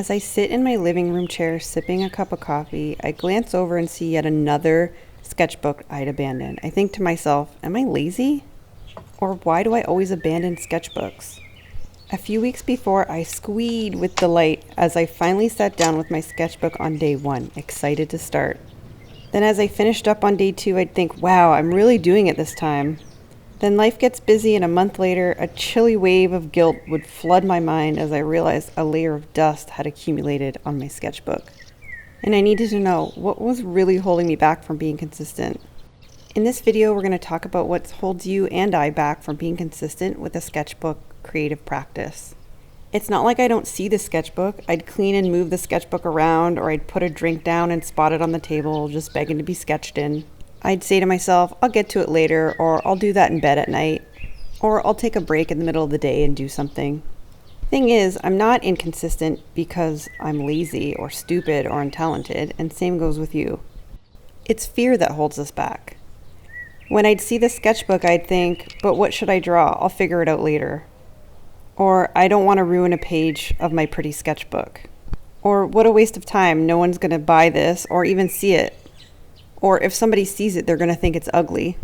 As I sit in my living room chair sipping a cup of coffee, I glance over and see yet another sketchbook I'd abandoned. I think to myself, am I lazy? Or why do I always abandon sketchbooks? A few weeks before, I squeed with delight as I finally sat down with my sketchbook on day 1, excited to start. Then as I finished up on day 2, I'd think, wow, I'm really doing it this time. Then life gets busy, and a month later, a chilly wave of guilt would flood my mind as I realized a layer of dust had accumulated on my sketchbook. And I needed to know what was really holding me back from being consistent. In this video, we're going to talk about what holds you and I back from being consistent with a sketchbook creative practice. It's not like I don't see the sketchbook. I'd clean and move the sketchbook around, or I'd put a drink down and spot it on the table, just begging to be sketched in. I'd say to myself, I'll get to it later, or I'll do that in bed at night, or I'll take a break in the middle of the day and do something. Thing is, I'm not inconsistent because I'm lazy or stupid or untalented, and same goes with you. It's fear that holds us back. When I'd see the sketchbook, I'd think, but what should I draw? I'll figure it out later. Or I don't want to ruin a page of my pretty sketchbook. Or what a waste of time, no one's going to buy this or even see it. Or if somebody sees it, they're going to think it's ugly.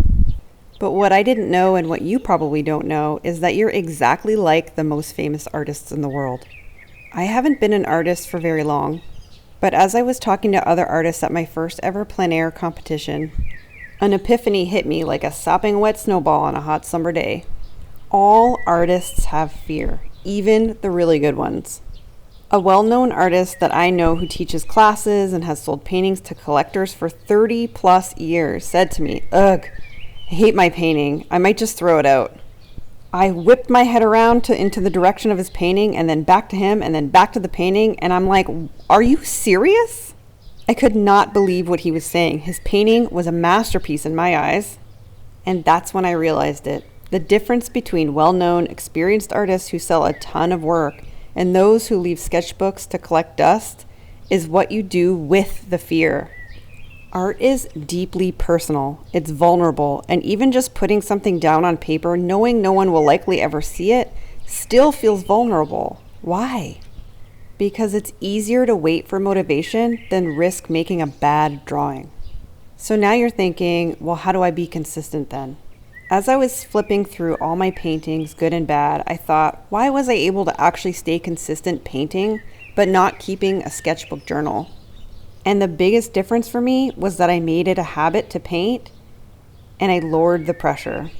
But what I didn't know, and what you probably don't know, is that you're exactly like the most famous artists in the world. I haven't been an artist for very long, but as I was talking to other artists at my first ever plein air competition, an epiphany hit me like a sopping wet snowball on a hot summer day. All artists have fear, even the really good ones. A well-known artist that I know who teaches classes and has sold paintings to collectors for 30 plus years said to me, "Ugh, I hate my painting. I might just throw it out." I whipped my head around into the direction of his painting and then back to him and then back to the painting, and I'm like, are you serious? I could not believe what he was saying. His painting was a masterpiece in my eyes, and that's when I realized it. The difference between well-known, experienced artists who sell a ton of work and those who leave sketchbooks to collect dust is what you do with the fear. Art is deeply personal, it's vulnerable, and even just putting something down on paper, knowing no one will likely ever see it, still feels vulnerable. Why? Because it's easier to wait for motivation than risk making a bad drawing. So now you're thinking, well, how do I be consistent then? As I was flipping through all my paintings, good and bad, I thought, why was I able to actually stay consistent painting, but not keeping a sketchbook journal? And the biggest difference for me was that I made it a habit to paint, and I lowered the pressure.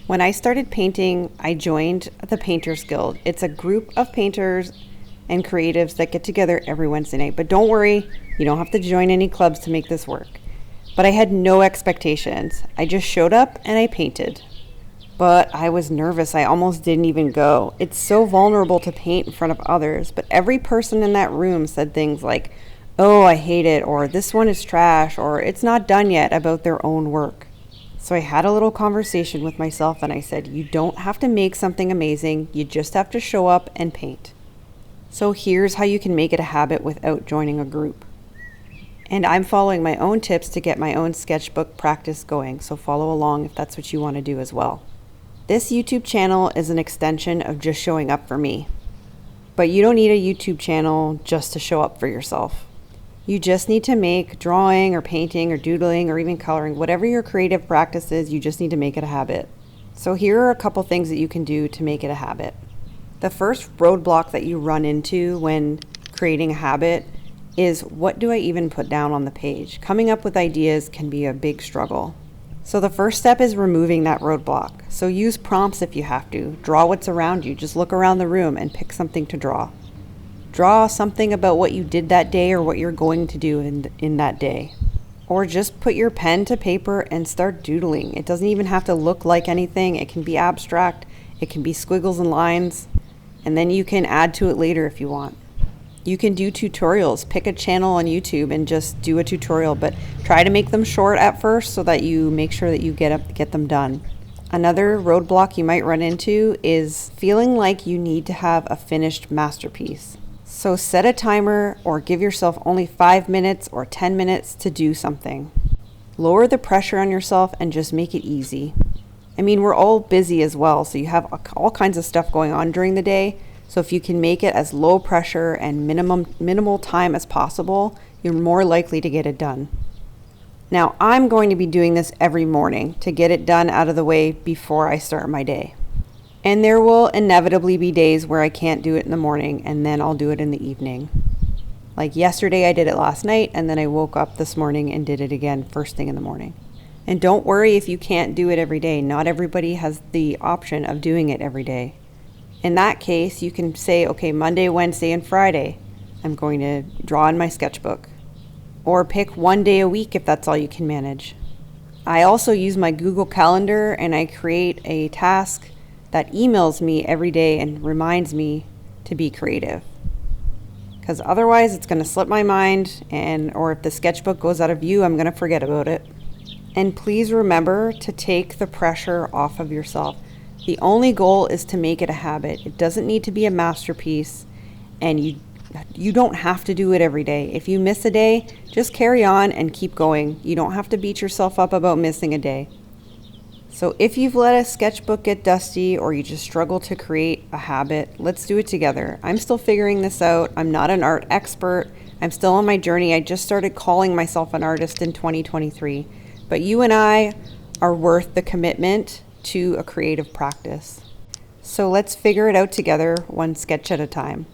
When I started painting, I joined the Painters Guild. It's a group of painters and creatives that get together every Wednesday night. But don't worry, you don't have to join any clubs to make this work. But I had no expectations. I just showed up and I painted. But I was nervous. I almost didn't even go. It's so vulnerable to paint in front of others. But every person in that room said things like, "Oh, I hate it," or "This one is trash," or "It's not done yet," about their own work. So I had a little conversation with myself and I said, you don't have to make something amazing. You just have to show up and paint. So here's how you can make it a habit without joining a group. And I'm following my own tips to get my own sketchbook practice going, so follow along if that's what you want to do as well. This YouTube channel is an extension of just showing up for me. But you don't need a YouTube channel just to show up for yourself. You just need to make drawing or painting or doodling or even coloring, whatever your creative practice is, you just need to make it a habit. So here are a couple things that you can do to make it a habit. The first roadblock that you run into when creating a habit is, what do I even put down on the page? Coming up with ideas can be a big struggle. So the first step is removing that roadblock. So use prompts if you have to. Draw what's around you. Just look around the room and pick something to draw. Draw something about what you did that day or what you're going to do in that day. Or just put your pen to paper and start doodling. It doesn't even have to look like anything. It can be abstract. It can be squiggles and lines. And then you can add to it later if you want. You can do tutorials. Pick a channel on YouTube and just do a tutorial, but try to make them short at first so that you make sure that you get them done. Another roadblock you might run into is feeling like you need to have a finished masterpiece. So set a timer or give yourself only 5 minutes or 10 minutes to do something. Lower the pressure on yourself and just make it easy. I mean, we're all busy as well, so you have all kinds of stuff going on during the day. So if you can make it as low pressure and minimal time as possible, you're more likely to get it done. Now, I'm going to be doing this every morning to get it done out of the way before I start my day. And there will inevitably be days where I can't do it in the morning, and then I'll do it in the evening. Like yesterday, I did it last night, and then I woke up this morning and did it again first thing in the morning. And don't worry if you can't do it every day. Not everybody has the option of doing it every day. In that case, you can say, okay, Monday, Wednesday, and Friday, I'm going to draw in my sketchbook. Or pick one day a week if that's all you can manage. I also use my Google Calendar, and I create a task that emails me every day and reminds me to be creative. Because otherwise it's going to slip my mind, or if the sketchbook goes out of view, I'm going to forget about it. And please remember to take the pressure off of yourself. The only goal is to make it a habit. It doesn't need to be a masterpiece, and you don't have to do it every day. If you miss a day, just carry on and keep going. You don't have to beat yourself up about missing a day. So if you've let a sketchbook get dusty or you just struggle to create a habit, let's do it together. I'm still figuring this out. I'm not an art expert. I'm still on my journey. I just started calling myself an artist in 2023. But you and I are worth the commitment to a creative practice. So let's figure it out together, one sketch at a time.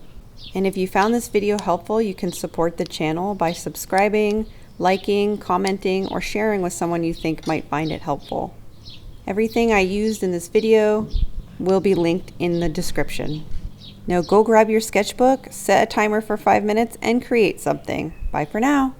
And if you found this video helpful, you can support the channel by subscribing, liking, commenting, or sharing with someone you think might find it helpful. Everything I used in this video will be linked in the description. Now go grab your sketchbook, set a timer for 5 minutes, and create something. Bye for now.